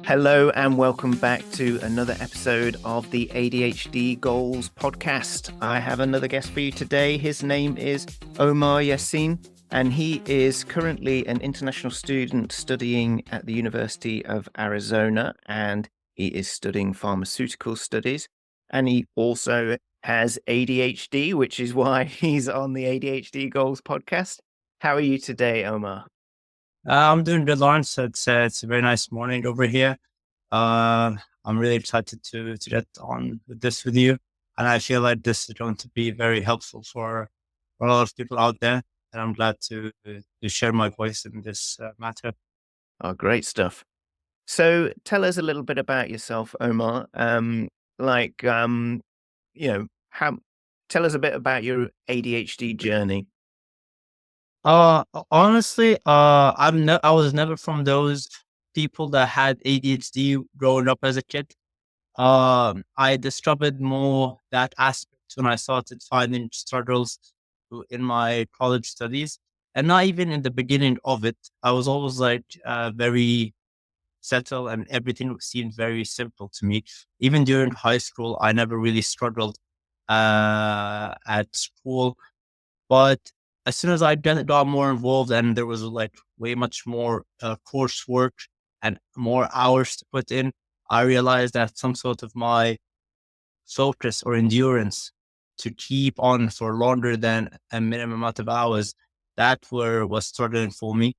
Hello and welcome back to another episode of the ADHD Goals Podcast. I have another guest for you today. His name is Omar Yassin, and he is currently an international student studying at the University of Arizona, and he is studying pharmaceutical studies. And he also has ADHD, which is why he's on the ADHD Goals Podcast. How are you today, Omar? I'm doing good, Laurence. It's a very nice morning over here. I'm really excited to get on with this with you, and I feel like this is going to be very helpful for a lot of people out there. And I'm glad to share my voice in this matter. Oh, great stuff. So tell us a little bit about yourself, Omar. Tell us a bit about your ADHD journey. Honestly, I was never from those people that had ADHD growing up as a kid. I discovered more that aspect when I started finding struggles in my college studies, and not even in the beginning of it. I was always like very settled, and everything seemed very simple to me. Even during high school, I never really struggled at school, but as soon as I got more involved and there was like way much more coursework and more hours to put in, I realized that some sort of my focus or endurance to keep on for longer than a minimum amount of hours, was struggling for me.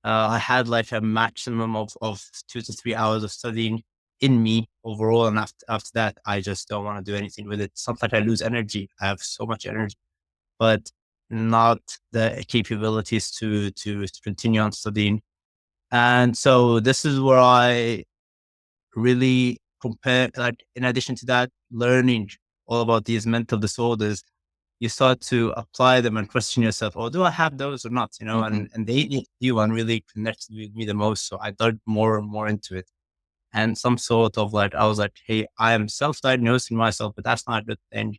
I had like a maximum of 2 to 3 hours of studying in me overall. And after that, I just don't want to do anything with it. Sometimes I lose energy. I have so much energy, but not the capabilities to continue on studying. And so this is where I really compare, like, in addition to that, learning all about these mental disorders, you start to apply them and question yourself, oh, do I have those or not? Mhm. And the ADHD one really connected with me the most. So I dug more and more into it. And some sort of like, I was like, hey, I am self-diagnosing myself, but that's not a good thing.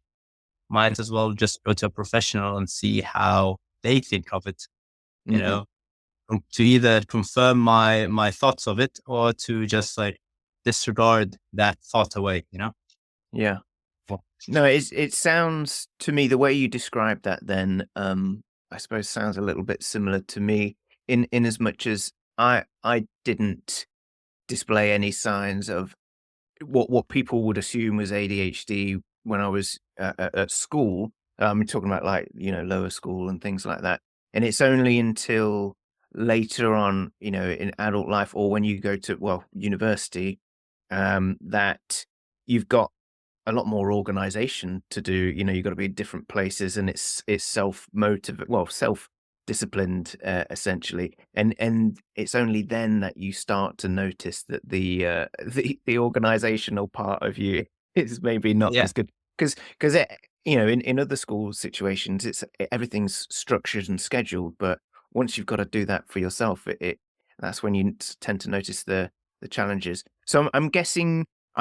Might as well just go to a professional and see how they think of it, you Mhm. know, to either confirm my thoughts of it or to just like disregard that thought away. Yeah. Well, No, it sounds to me the way you describe that then, I suppose sounds a little bit similar to me in as much as I didn't display any signs of what people would assume was ADHD when I was at school. Talking about like, lower school and things like that. And it's only until later on, in adult life or when you go to, well, university, that you've got a lot more organization to do. You've got to be in different places and it's self-disciplined, essentially. And it's only then that you start to notice that the organizational part of you is maybe not yeah, as good. Because in other school situations, everything's structured and scheduled, but once you've got to do that for yourself, that's when you tend to notice the challenges. So I'm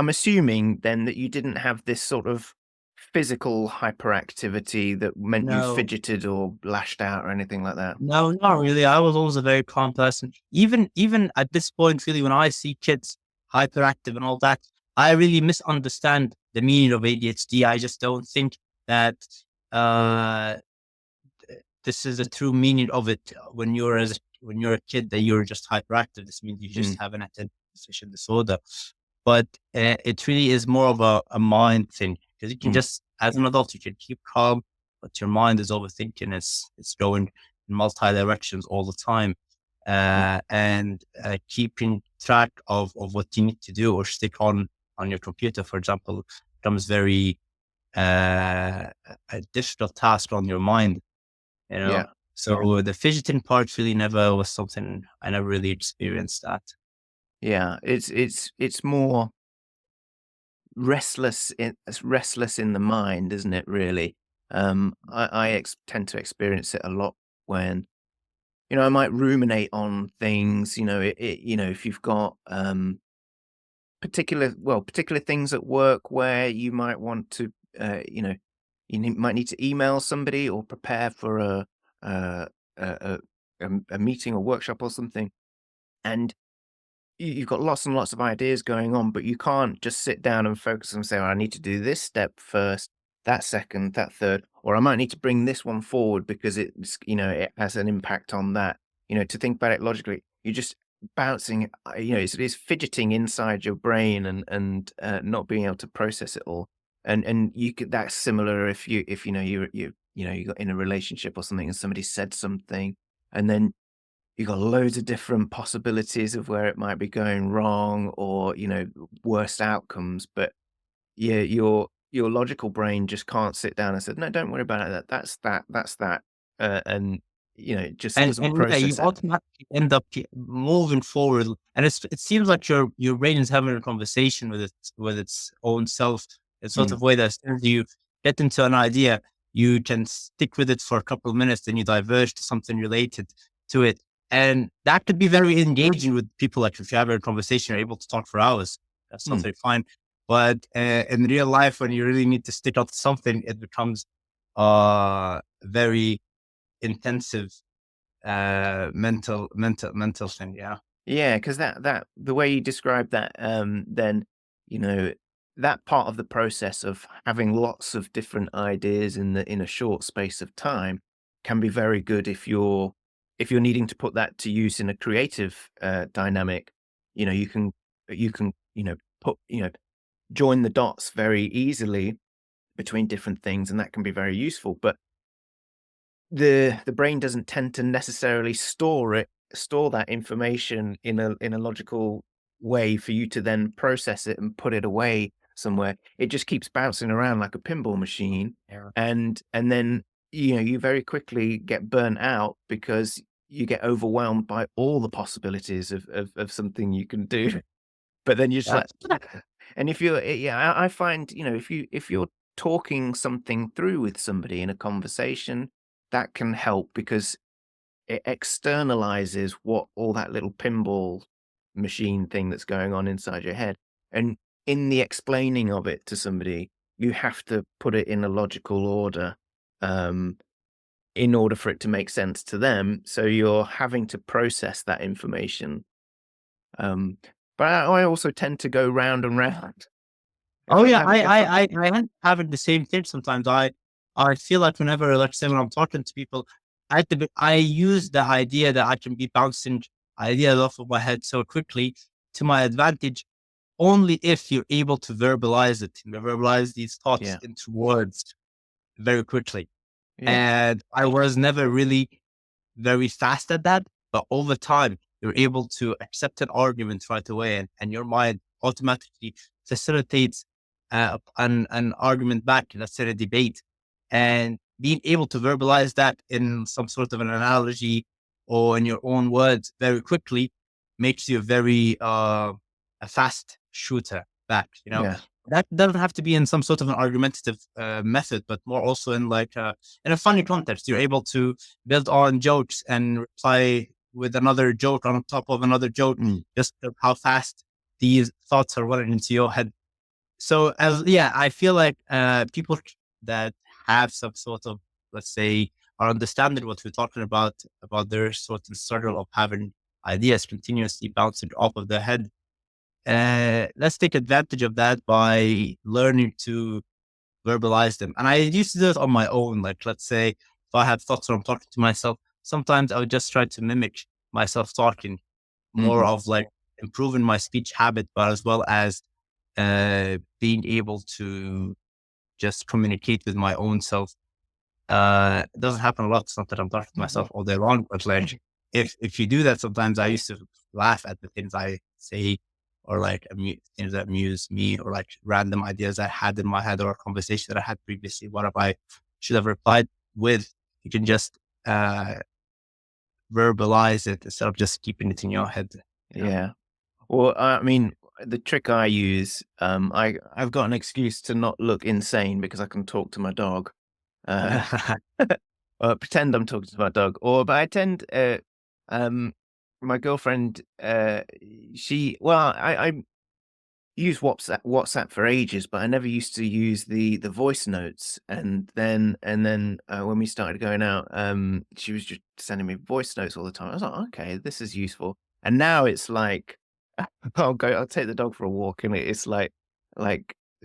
assuming then that you didn't have this sort of physical hyperactivity that meant you no, fidgeted or lashed out or anything like that. no, not really. I was always a very calm person. Even at this point, really, when I see kids hyperactive and all that, I really misunderstand the meaning of ADHD. I just don't think that uh, this is the true meaning of it. When you're a kid, that you're just hyperactive. This means you Mm, just have an attention deficit disorder. But it really is more of a mind thing, because you can mm, just, as an adult, you can keep calm, but your mind is overthinking. It's going in multi directions all the time, mm. and keeping track of what you need to do or stick on your computer, for example, becomes very a difficult task on your mind. You know, Yeah. so the fidgeting part really never was something I never really experienced that. Yeah. It's more restless in the mind, isn't it, really? I tend to experience it a lot when, I might ruminate on things, if you've got, particular things at work where you might want to, uh, you know, might need to email somebody or prepare for a a, a meeting or workshop or something, and you've got lots and lots of ideas going on, but you can't just sit down and focus and say, "Oh, I need to do this step first, that second, that third, or I might need to bring this one forward because it's, it has an impact on that." To think about it logically, you're just bouncing, it's fidgeting inside your brain and not being able to process it all. And that's similar if you got in a relationship or something and somebody said something, and then you got loads of different possibilities of where it might be going wrong or, worst outcomes. But yeah, your logical brain just can't sit down and say, "No, don't worry about it. That's that. That's that." And it just doesn't And yeah, you process it. automatically end up moving forward, and it seems like your brain is having a conversation with its own self in sort Mm, of way that as soon as you get into an idea, you can stick with it for a couple of minutes, then you diverge to something related to it, and that could be very engaging with people. Like if you have a conversation, you're able to talk for hours. That's mm. totally fine. But in real life, when you really need to stick out to something, it becomes very intensive mental thing. Yeah. Yeah, because that the way you describe that, then, you know, that part of the process of having lots of different ideas in a short space of time can be very good if you're needing to put that to use in a creative, dynamic. You can, put join the dots very easily between different things, and that can be very useful, but the brain doesn't tend to necessarily store that information in a logical way for you to then process it and put it away somewhere. It just keeps bouncing around like a pinball machine, Yeah. and then, you very quickly get burnt out because you get overwhelmed by all the possibilities of something you can do. But then you're just like, and if you're yeah, I find, if you're talking something through with somebody in a conversation, that can help because it externalizes what all that little pinball machine thing that's going on inside your head. And in the explaining of it to somebody, you have to put it in a logical order, um, in order for it to make sense to them. So you're having to process that information. Um, but I also tend to go round and round. Oh yeah, If I I end having the same thing sometimes. I feel like whenever, like say when I'm talking to people, I use the idea that I can be bouncing ideas off of my head so quickly to my advantage only if you're able to verbalize it, verbalize these thoughts Yeah, into words very quickly. yeah, And I was never really very fast at that, but over time, you're able to accept an argument right away, and your mind automatically facilitates an argument back, let's say a debate. And being able to verbalize that in some sort of an analogy or in your own words very quickly makes you a fast shooter back, you know. yeah, That doesn't have to be in some sort of an argumentative method, but more also in like in a funny context. You're able to build on jokes and reply with another joke on top of another joke, mm, just how fast these thoughts are running into your head. So as yeah, I feel like people that have some sort of, let's say, are understanding what we're talking about their sort of struggle of having ideas continuously bouncing off of their head. Let's take advantage of that by learning to verbalize them. And I used to do it on my own. Like, let's say if I had thoughts or I'm talking to myself, sometimes I would just try to mimic myself talking, more mhm, of like improving my speech habit, but as well as being able to just communicate with my own self. It doesn't happen a lot. It's not that I'm talking to myself all day long, but like if you do that, sometimes I used to laugh at the things I say or like things that amuse me or like random ideas I had in my head or a conversation that I had previously. What if I should have replied with? You can just verbalize it instead of just keeping it in your head. You know. yeah. Well, I mean, the trick I use, I've got an excuse to not look insane because I can talk to my dog, uh, or pretend I'm talking to my dog, but I tend, um, my girlfriend, she, well, used WhatsApp for ages, but I never used to use the voice notes. And then when we started going out, she was just sending me voice notes all the time. I was like, okay, this is useful. And now it's like, I'll take the dog for a walk, and it's like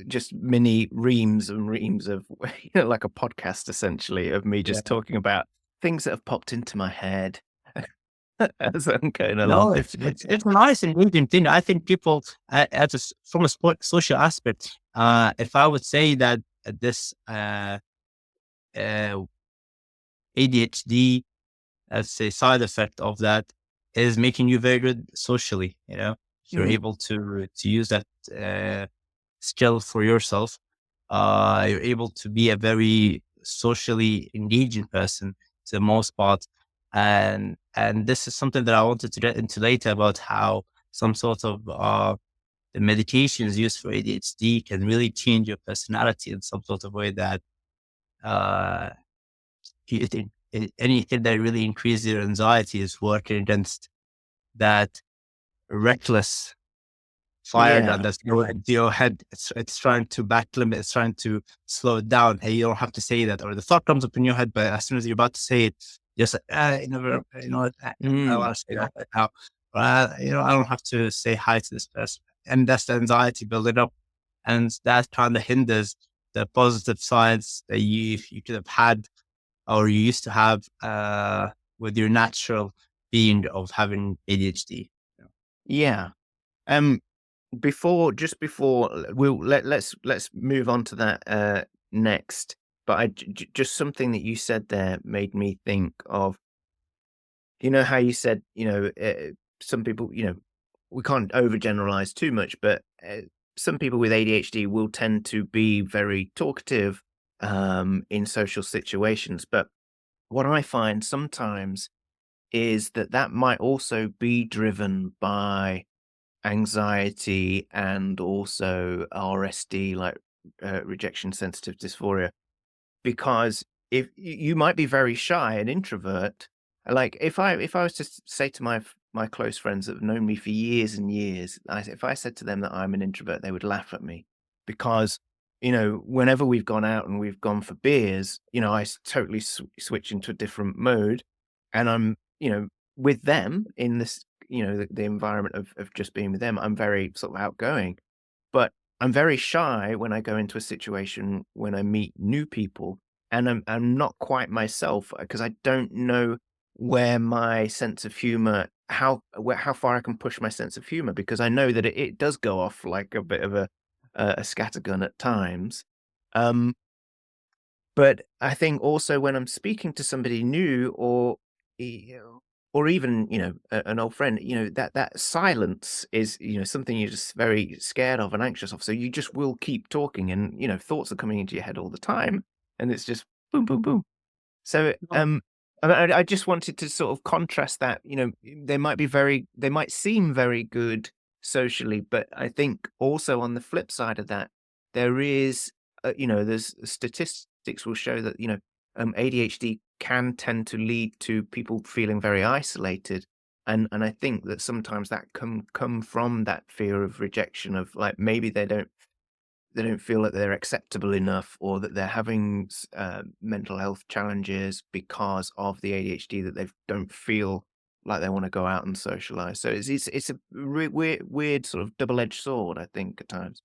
just mini reams and reams of like a podcast essentially of me just Yeah. talking about things that have popped into my head as I'm going along. No, it's a nice and engaging thing. I think people, from a social aspect, if I would say that this uh, ADHD, as a side effect of that, is making you very good socially. If you're Mm, able to use that skill for yourself, you're able to be a very socially engaging person to the most part. And this is something that I wanted to get into later about how some sort of the medications used for ADHD can really change your personality in some sort of way that uh, anything that really increases your anxiety is working against that reckless fire gun yeah. that's going into your head. It's trying to back limit. It's trying to slow it down. Hey, you don't have to say that, or the thought comes up in your head, but as soon as you're about to say it, just like, I Mm, want to say that right now. I don't have to say hi to this person, and that's the anxiety building up, and that kind of hinders the positive sides that you could have had or you used to have with your natural being of having ADHD. yeah. Um, let's move on to that next. But just something that you said there made me think of, how you said, some people, we can't overgeneralize too much, but some people with ADHD will tend to be very talkative in social situations. But what I find sometimes is that might also be driven by anxiety and also RSD, like rejection sensitive dysphoria, because if you might be very shy and introvert, like if I was to say to my close friends that have known me for years and years, if I said to them that I'm an introvert, they would laugh at me because whenever we've gone out and we've gone for beers, I totally switch into a different mode, and I'm with them in this the environment of just being with them. I'm very sort of outgoing, but I'm very shy when I go into a situation when I meet new people, and I'm not quite myself because I don't know where my sense of humor how far I can push my sense of humor, because I know that it does go off like a bit of a scattergun at times. Um, but I think also when I'm speaking to somebody new, or even, an old friend, that silence is, something you're just very scared of and anxious of. So you just will keep talking, and, thoughts are coming into your head all the time, and it's just boom, boom, boom. So, I just wanted to sort of contrast that, they might seem very good socially, but I think also on the flip side of that, there is, there's statistics will show that, ADHD can tend to lead to people feeling very isolated. And I think that sometimes that come from that fear of rejection, of like maybe they don't feel that they're acceptable enough, or that they're having mental health challenges because of the ADHD, that they don't feel like they want to go out and socialize. So it's a weird sort of double edged sword, I think, at times.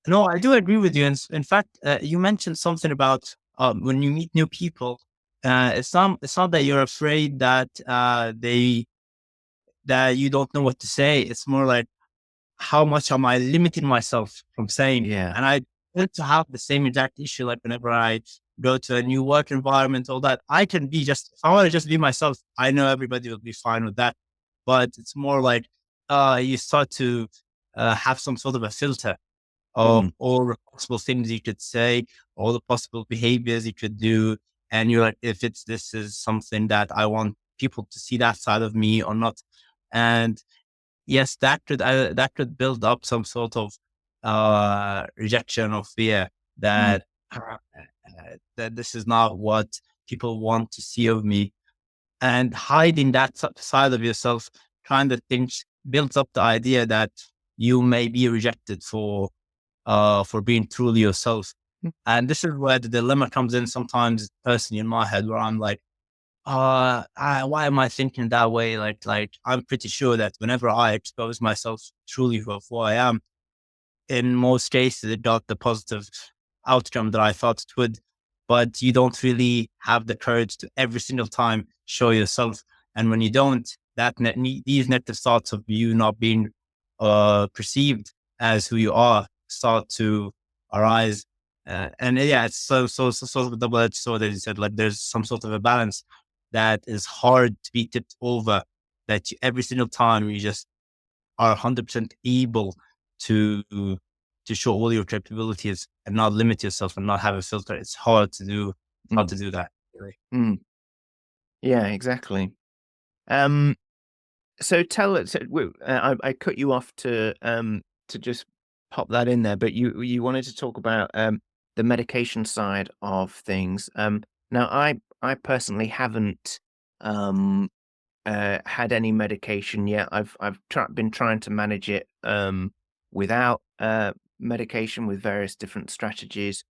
No, I do agree with you. In fact, you mentioned something about when you meet new people. It's not that you're afraid that that you don't know what to say. It's more like, how much am I limiting myself from saying? Yeah. And I tend to have the same exact issue. Like whenever I go to a new work environment, all that, I can be just, if I want to just be myself, I know everybody will be fine with that. But it's more like you start to have some sort of a filter of Mm, all the possible things you could say, all the possible behaviors you could do. And you're like, if this is something that I want people to see that side of me or not. And yes, that could build up some sort of rejection or fear mm, that this is not what people want to see of me, and hiding that side of yourself kind of things builds up the idea that you may be rejected for being truly yourself. Mm, And this is where the dilemma comes in sometimes personally in my head, where I'm like, why am I thinking that way? Like I'm pretty sure that whenever I expose myself truly for who I am, in most cases, it got the positive outcome that I thought it would. But you don't really have the courage to every single time show yourself. And when you don't, these negative thoughts of you not being perceived as who you are start to arise. And yeah, it's so sort of a double-edged sword, as you said. Like there's some sort of a balance that is hard to be tipped over. That every single time you just are 100% able to show all your capabilities and not limit yourself and not have a filter. It's hard to do. Hard mm, to do that. Really. mm. Yeah, exactly. Um, so tell us. I cut you off to just pop that in there, but you wanted to talk about the medication side of things. Now I personally haven't um had any medication yet. I've been trying to manage it without medication with various different strategies.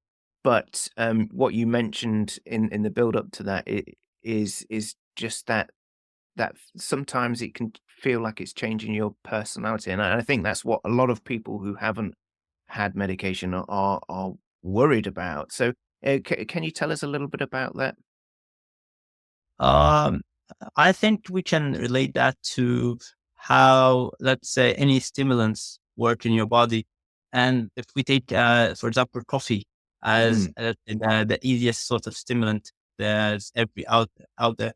But what you mentioned in the build up to that is just that sometimes it can feel like it's changing your personality, and I think that's what a lot of people who haven't had medication are worried about. So, can you tell us a little bit about that? Um, I think we can relate that to how, let's say, any stimulants work in your body. And if we take, for example, coffee as Mm, the easiest sort of stimulant there's out there.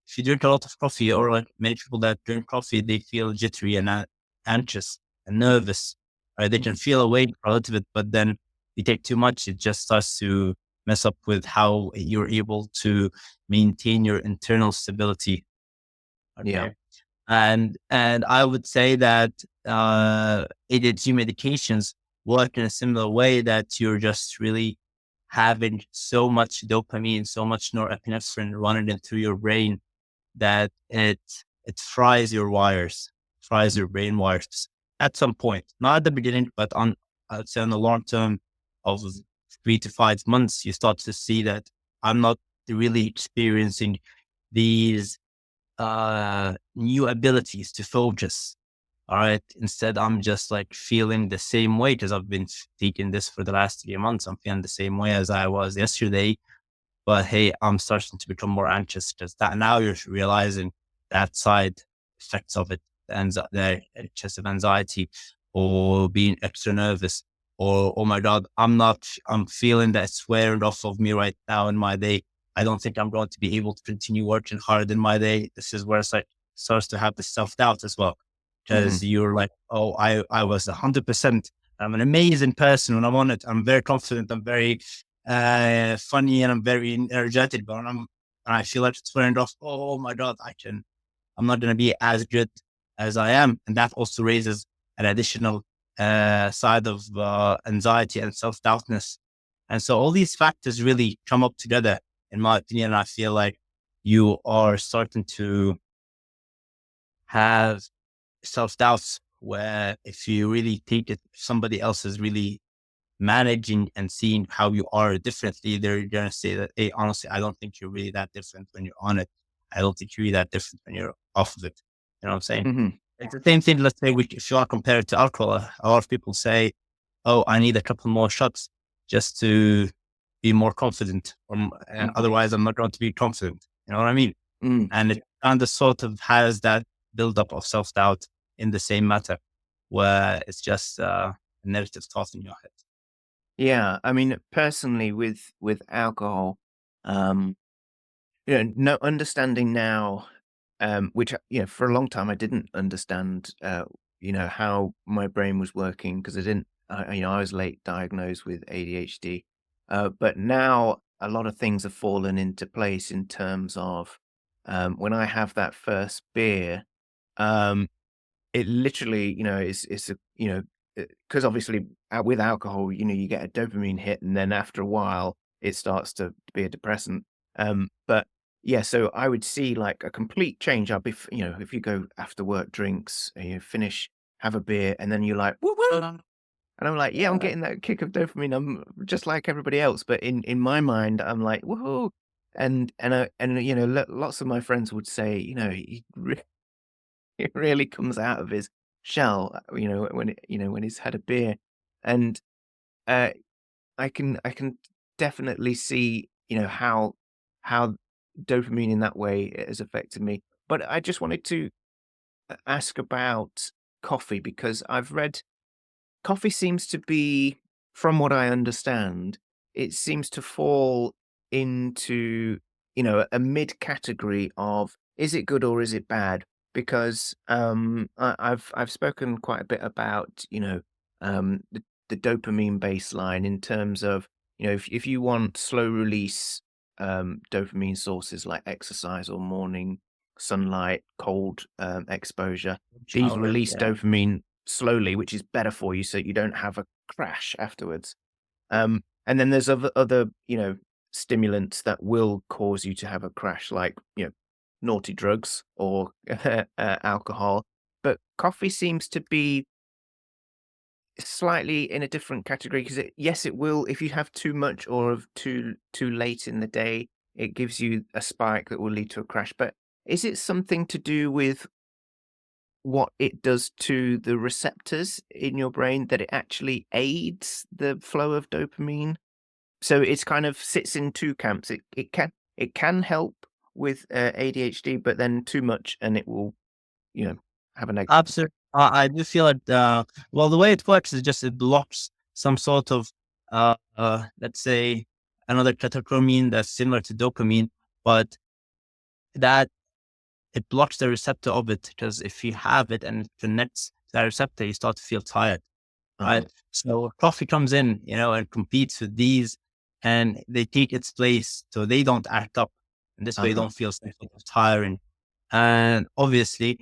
If you drink a lot of coffee, or like many people that drink coffee, they feel jittery and anxious and nervous. Right? They can mhm, feel awake for a little bit, but then you take too much, it just starts to mess up with how you're able to maintain your internal stability. yeah. Okay. And I would say that ADHD medications work in a similar way, that you're just really having so much dopamine, so much norepinephrine running into your brain that it fries your wires, fries Mm, your brain wires at some point. Not at the beginning, but on, I'd say, on the long term of 3 to 5 months, you start to see that I'm not really experiencing these new abilities to focus. All right. Instead, I'm just like feeling the same way because I've been taking this for the last 3 months. I'm feeling the same way as I was yesterday. But hey, I'm starting to become more anxious because that now you're realizing that side effects of it, the excessive anxiety, or being extra nervous, or oh my god, I'm feeling that it's wearing off of me right now in my day. I don't think I'm going to be able to continue working hard in my day. This is where it's like starts to have the self doubt as well, mhm, because you're like, oh, I was 100%. I'm an amazing person when I'm on it. I'm very confident. I'm very funny, and I'm very energetic, but I feel like it's wearing off. Oh my god, I'm not going to be as good as I am, and that also raises an additional side of anxiety and self doubtness. And so all these factors really come up together, in my opinion. And I feel like you are starting to have self doubts, where if you really think it, somebody else is really managing and seeing how you are differently, they're gonna say that, hey, honestly, I don't think you're really that different when you're on it. I don't think you're really that different when you're off of it. You know what I'm saying? mhm, It's the same thing. Let's say if you are compared to alcohol, a lot of people say, "Oh, I need a couple more shots just to be more confident, or mhm, otherwise, I'm not going to be confident." You know what I mean? mm. And it kind of sort of has that buildup of self doubt in the same matter, where it's just a negative thought in your head. Yeah, I mean, personally, with alcohol, um, no understanding now, which for a long time I didn't understand, how my brain was working because I didn't, I was late diagnosed with ADHD, but now a lot of things have fallen into place in terms of when I have that first beer. Um, It literally, it's a because obviously, with alcohol, you get a dopamine hit, and then after a while, it starts to be a depressant. But yeah, so I would see, like, a complete change up if you go after work drinks, and you finish have a beer, and then you're like, woo woo. And I'm like, yeah, I'm getting that kick of dopamine. I'm just like everybody else, but in my mind, I'm like, woohoo. And you know, lots of my friends would say, you know, he really comes out of his shell, you know, when he's had a beer, and uh, I can definitely see, you know, how dopamine in that way has affected me. But I just wanted to ask about coffee because I've read coffee seems to be, from what I understand, it seems to fall into, you know, a mid category of is it good or is it bad? Because I've spoken quite a bit about, you know, the dopamine baseline in terms of, you know, if you want slow release dopamine sources like exercise or morning sunlight, cold exposure, these Shower. release Yeah. dopamine slowly, which is better for you so you don't have a crash afterwards. And then there's other, you know, stimulants that will cause you to have a crash, like, you know, naughty drugs or alcohol. But coffee seems to be slightly in a different category because yes, it will, if you have too much or of too late in the day, it gives you a spike that will lead to a crash. But is it something to do with what it does to the receptors in your brain that it actually aids the flow of dopamine? So it's kind of sits in two camps. It can help with ADHD, but then too much and it will, you know, have a negative Absolutely. effect. I do feel like, well, the way it works is just it blocks some sort of, let's say, another catecholamine that's similar to dopamine, but that it blocks the receptor of it, because if you have it and it connects to that receptor, you start to feel tired, Uh-huh. right? So coffee comes in, and competes with these, and they take its place, so they don't act up. And this way, you Uh-huh. don't feel so tiring. And obviously,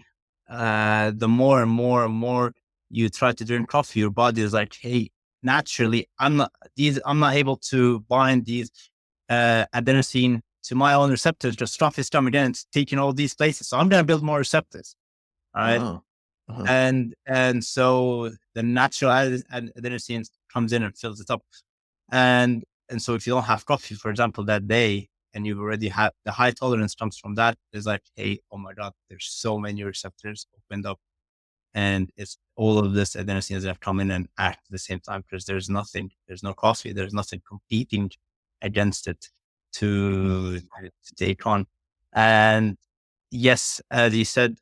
the more and more and more you try to drink coffee, your body is like, hey, naturally, I'm not able to bind these adenosine to my own receptors. Just stuff is coming in, it's taking all these places. So I'm going to build more receptors. All right. Oh. Uh-huh. And so the natural adenosine comes in and fills it up. And so if you don't have coffee, for example, that day, and you've already had the high tolerance comes from that, is like, hey, oh my God, there's so many receptors opened up. And it's all of this adenosines that come in and act at the same time, because there's no coffee, there's nothing competing against it to take on. And yes, as you said,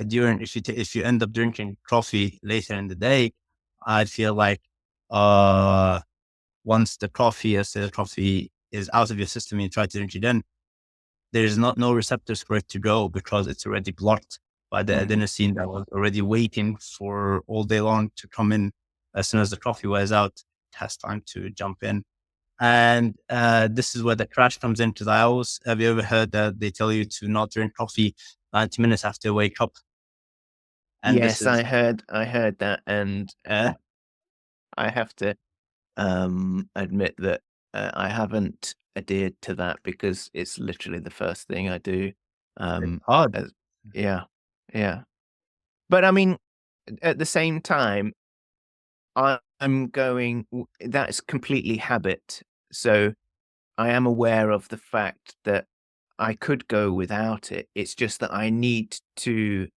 during if you end up drinking coffee later in the day, I feel like uh once the coffee is out of your system and you try to drink it in, there's no receptors for it to go, because it's already blocked by the Mhm. adenosine that was already waiting for all day long to come in. As soon as the coffee wears out, it has time to jump in. And this is where the crash comes in. Because have you ever heard that they tell you to not drink coffee 90 minutes after you wake up? And this Yes, is I heard that, and I have to admit that I haven't adhered to that because it's literally the first thing I do. it's Um, hard. as, yeah, yeah. But I mean, at the same time, I'm going. That's completely habit. So I am aware of the fact that I could go without it. It's just that I need to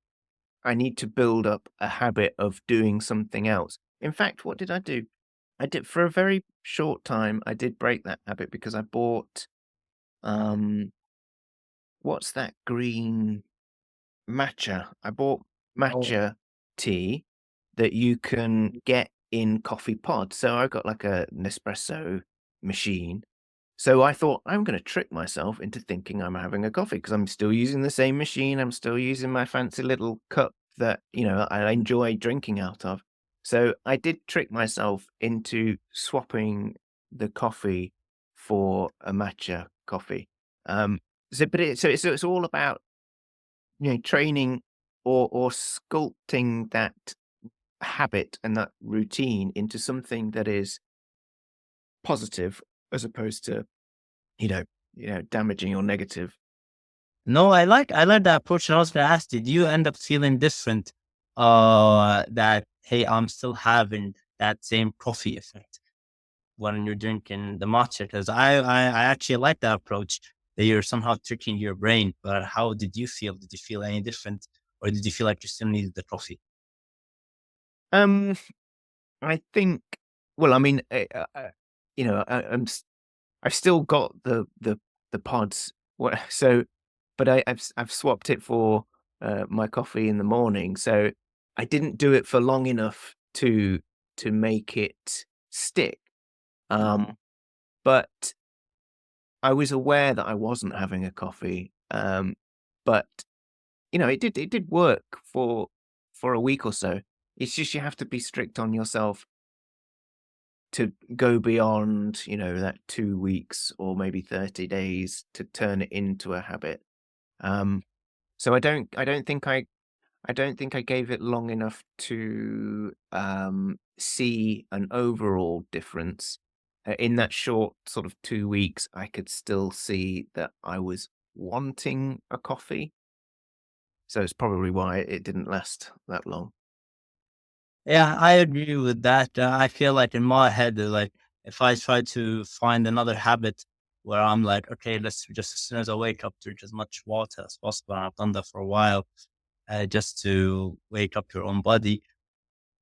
build up a habit of doing something else. In fact, what did I do? I did for a very short time, I did break that habit because I bought, um, what's that green matcha? I bought Oh, matcha tea that you can get in coffee pods. So I got like a Nespresso machine. So I thought I'm going to trick myself into thinking I'm having a coffee because I'm still using the same machine. I'm still using my fancy little cup that, you know, I enjoy drinking out of. So I did trick myself into swapping the coffee for a matcha coffee. Um, so it's all about, you know, training or sculpting that habit and that routine into something that is positive as opposed to, damaging or negative. no, I like that approach. And I was going to ask, did you end up feeling different that, hey, I'm still having that same coffee effect when you're drinking the matcha. Because I actually like that approach that you're somehow tricking your brain. But how did you feel? Did you feel any different, or did you feel like you still needed the coffee? Um, I think. Well, I mean, I've still got the pods. What so, but I've swapped it for my coffee in the morning. So I didn't do it for long enough to make it stick. But I was aware that I wasn't having a coffee. But it did work for a week or so. It's just you have to be strict on yourself to go beyond, that 2 weeks or maybe 30 days to turn it into a habit. Um, so I don't think I gave it long enough to, see an overall difference. In that short sort of 2 weeks, I could still see that I was wanting a coffee, so it's probably why it didn't last that long. Yeah, I agree with that. I feel like in my head, like if I try to find another habit where I'm like, okay, let's just as soon as I wake up, drink as much water as possible. And I've done that for a while, just to wake up your own body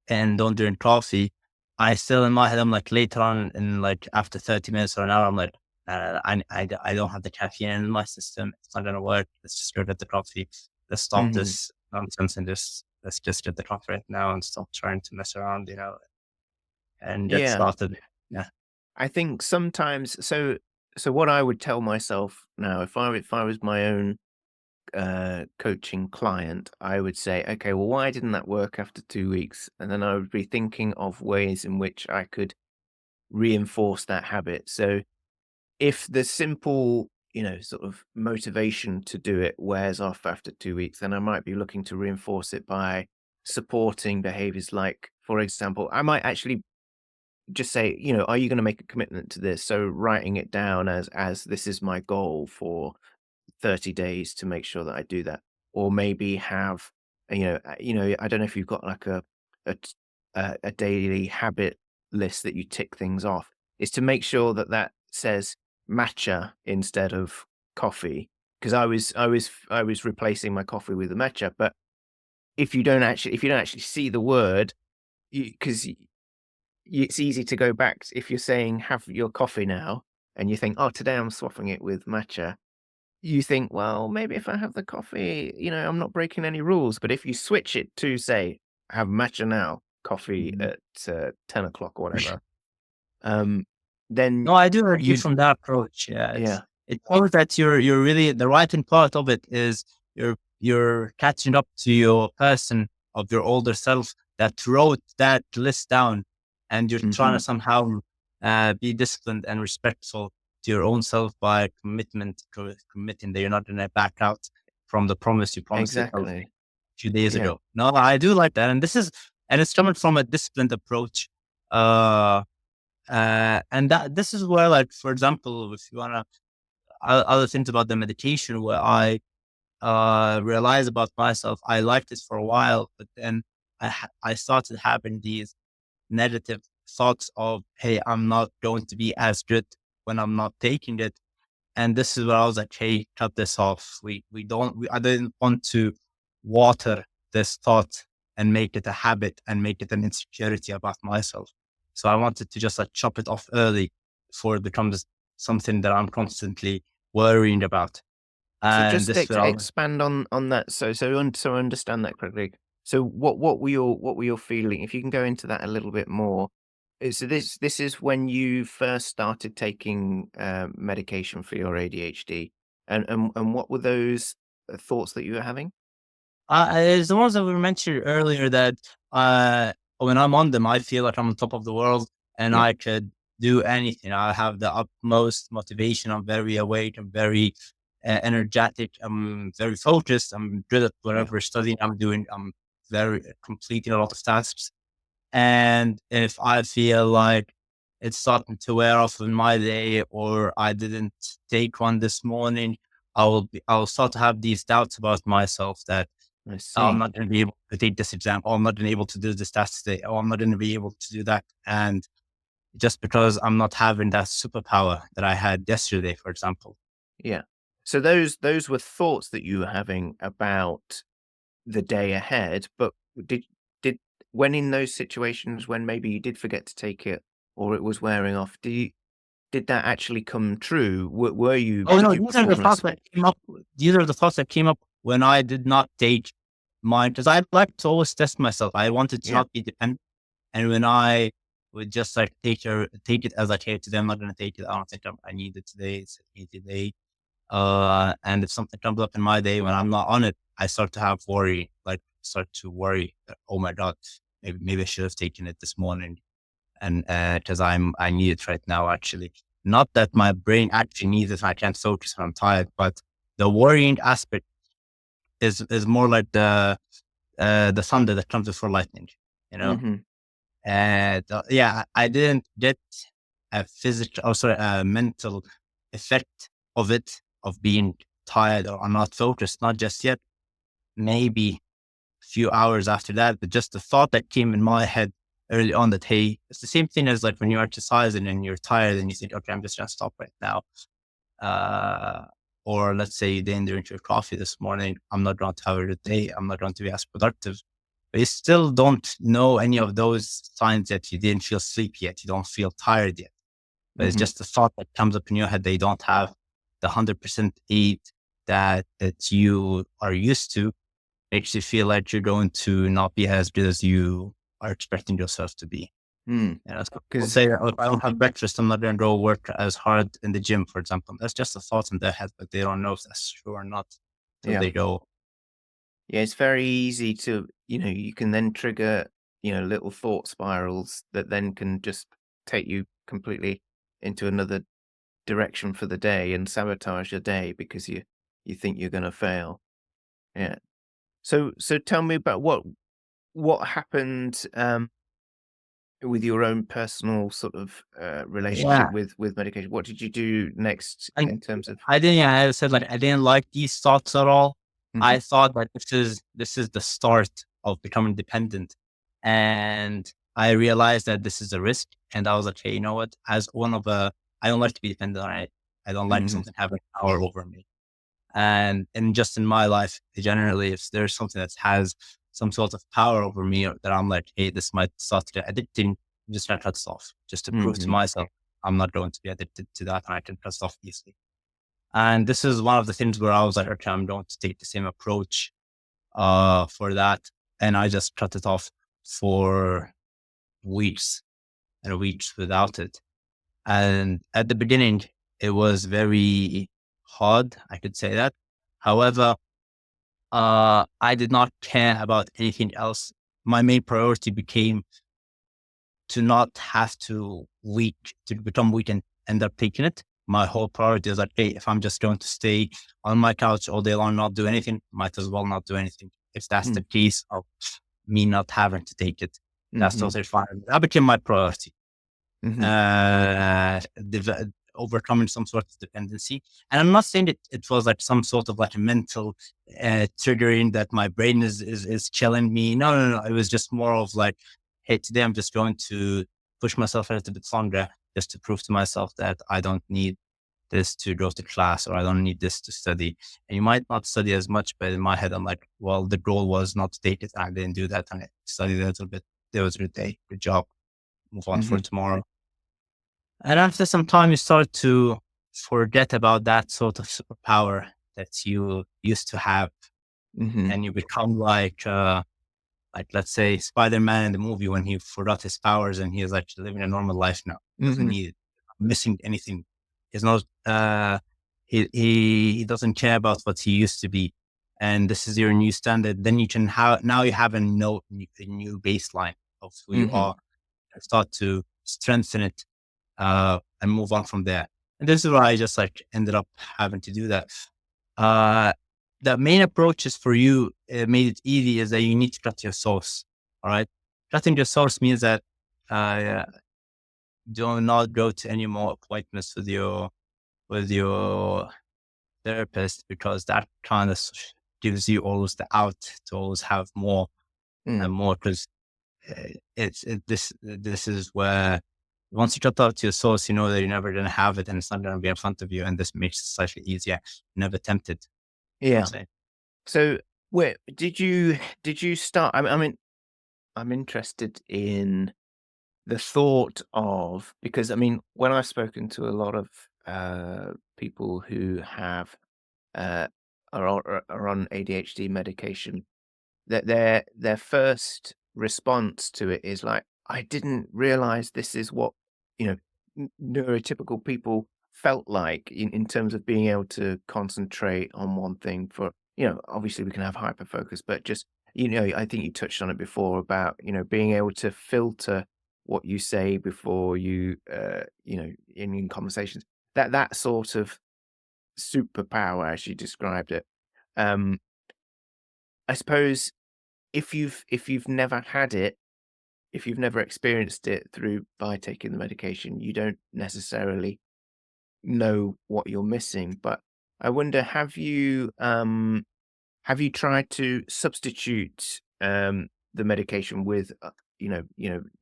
and don't drink coffee. I still in my head, I'm like later on in like after 30 minutes or an hour, I'm like, I don't have the caffeine in my system. It's not going to work. Let's just go get the coffee. Let's stop Mhm. this nonsense and just, let's just get the coffee right now and stop trying to mess around, and get Yeah, started. Yeah. I think sometimes so what I would tell myself now, if I was my own, coaching client, I would say, "Okay, well, why didn't that work after 2 weeks?" And then I would be thinking of ways in which I could reinforce that habit. So if the simple, sort of motivation to do it wears off after 2 weeks, then I might be looking to reinforce it by supporting behaviors like, for example, I might actually just say, "Are you gonna make a commitment to this?" So writing it down as this is my goal for 30 days to make sure that I do that. Or maybe have, I don't know if you've got like a t a daily habit list that you tick things off, is to make sure that that says matcha instead of coffee. Because I was replacing my coffee with a matcha, but if you don't actually see the word, because it's easy to go back if you're saying, "Have your coffee now," and you think, "Oh, today I'm swapping it with matcha." You think, "Well, maybe if I have the coffee, I'm not breaking any rules." But if you switch it to, say, "Have matcha now, coffee Mhm. at 10 o'clock or whatever," um, then No, I do agree you'd from that approach. Yeah, yeah. it shows that you're really the writing part of it is you're catching up to your person of your older self that wrote that list down, and you're trying to Mhm. somehow be disciplined and respectful to your own self by committing that you're not going to back out from the promise you promised yourself a Exactly. few days Yeah. ago. No, I do like that, and it's coming from a disciplined approach. Uh, and that this is where, like, for example, if you wanna other things about the meditation, where I realized about myself, I liked it for a while, but then I started having these negative thoughts of, hey, I'm not going to be as good when I'm not taking it. And this is where I was like, hey, cut this off. I didn't want to water this thought and make it a habit and make it an insecurity about myself. So I wanted to just like chop it off early before it becomes something that I'm constantly worrying about. So And just this will, expand on that. So I understand that correctly. So what were your feeling? If you can go into that a little bit more. So this is when you first started taking medication for your ADHD, and what were those thoughts that you were having? it's the ones that we mentioned earlier that when I'm on them, I feel like I'm on top of the world and Yeah, I could do anything. I have the utmost motivation. I'm very awake. I'm very energetic. I'm very focused. I'm good at yeah. whatever studying I'm doing. I'm very completing a lot of tasks. And if I feel like it's starting to wear off in my day or I didn't take one this morning, I'll start to have these doubts about myself that I Oh, I'm see. not going to be able to take this exam. Oh, I'm not going to be able to do this task today. Oh, I'm not going to be able to do that. And just because I'm not having that superpower that I had yesterday, for example. Yeah. So those were thoughts that you were having about the day ahead, but did when in those situations when maybe you did forget to take it or it was wearing off, did that actually come true? Were you Oh did no, you these are the perform thoughts less? that came up. These are the thoughts that came up when I did not take mine, because I like to always test myself. I wanted to Yeah. not be dependent, and when I would just like take it as I take it today, I'm not going to take it. I don't think I need it today. It's me today. And if something comes up in my day when I'm not on it, I start to have worry. Like start to worry. That, oh my god, maybe I should have taken it this morning, and because I need it right now. Actually, not that my brain actually needs it. And I can't focus when I'm tired, but the worrying aspect is more like the thunder that comes before lightning. You know, Mhm. and yeah, I didn't get a physical, oh sorry, a mental effect of it, of being tired or not focused, not just yet. Maybe a few hours after that, but just the thought that came in my head early on that, hey, it's the same thing as like when you're exercising and you're tired and you think, okay, I'm just gonna stop right now. Uh, or let's say you didn't drink your coffee this morning. I'm not going to have a good day. I'm not going to be as productive. But you still don't know any of those signs that you didn't feel sleepy yet. You don't feel tired yet. But it's Mhm. just the thought that comes up in your head. They don't have the 100% aid that you are used to, makes you feel like you're going to not be as good as you are expecting yourself to be. Mm. You know, so people 'Cause say, "Oh, if I don't have breakfast, I'm not going to go work as hard in the gym," for example. That's just a thought in their head, but they don't know if that's true or not till yeah. they go. Yeah, it's very easy to, you can then trigger, little thought spirals that then can just take you completely into another direction for the day and sabotage your day because you think you're gonna fail. Yeah. So tell me about what happened, with your own personal sort of, relationship Yeah, with medication. What did you do next I, in terms of I didn't. Yeah, I said like I didn't like these thoughts at all. Mhm, I thought that this is the start of becoming dependent, and I realized that this is a risk. And I was like, hey, you know what? As one of a, I don't like to be dependent on it. I don't like mhm, something having power over me. And just in my life, generally, if there's something that has some sort of power over me, or that I'm like, hey, this might start to get addicting, I'm just gonna cut it off, just to prove to mhm, myself I'm not going to be addicted to that, and I can cut it off easily. And this is one of the things where I was like, okay, I'm going to take the same approach for that, and I just cut it off for weeks and weeks without it. And at the beginning, it was very hard, I could say that. However, I did not care about anything else. My main priority became to not have to become weak and end up taking it. My whole priority is like, hey, if I'm just going to stay on my couch all day long, not do anything, might as well not do anything. If that's the mm, case of me not having to take it, that's mhm, totally fine. That became my priority. mhm, Overcoming some sort of dependency. And I'm not saying that it was like some sort of like a mental triggering that my brain is chilling me. No, no, no. It was just more of like, hey, today I'm just going to push myself a little bit longer just to prove to myself that I don't need this to go to class, or I don't need this to study. And you might not study as much, but in my head, I'm like, well, the goal was not to take it. I didn't do that. And I studied a little bit. It was a good day. Good job. Move on for mhm, tomorrow. And after some time, you start to forget about that sort of superpower that you used to have, mhm, and you become like let's say Spider-Man in the movie when he forgot his powers and he is like living a normal life now. Doesn't mhm, need it, missing anything. He's not. He doesn't care about what he used to be, and this is your new standard. Then you can have now you have a new baseline of who you mhm, are, and start to strengthen it and move on from there. And this is why I just like ended up having to do that. Uh, the main approaches for you made it easy is that you need to cut your source. All right. Cutting your source means that uh, do not go to any more appointments with your therapist, because that kind of gives you always the out to always have more Mm. and more, because this is where once you cut out your source, you know that you're never going to have it and it's not going to be in front of you. And this makes it slightly easier. Never tempted, I'd Yeah. say. So where did you start? I mean, I'm interested in the thought of, because I mean, when I've spoken to a lot of people who have uh, are on ADHD medication, that their first response to it is like, I didn't realize this is what, you know, neurotypical people felt like in terms of being able to concentrate on one thing for, obviously we can have hyper focus, but just, I think you touched on it before about, being able to filter what you say before you, in conversations, that sort of superpower as you described it. Um, I suppose if you've never had it, if you've never experienced it through by taking the medication, you don't necessarily know what you're missing. But I wonder, have you tried to substitute the medication with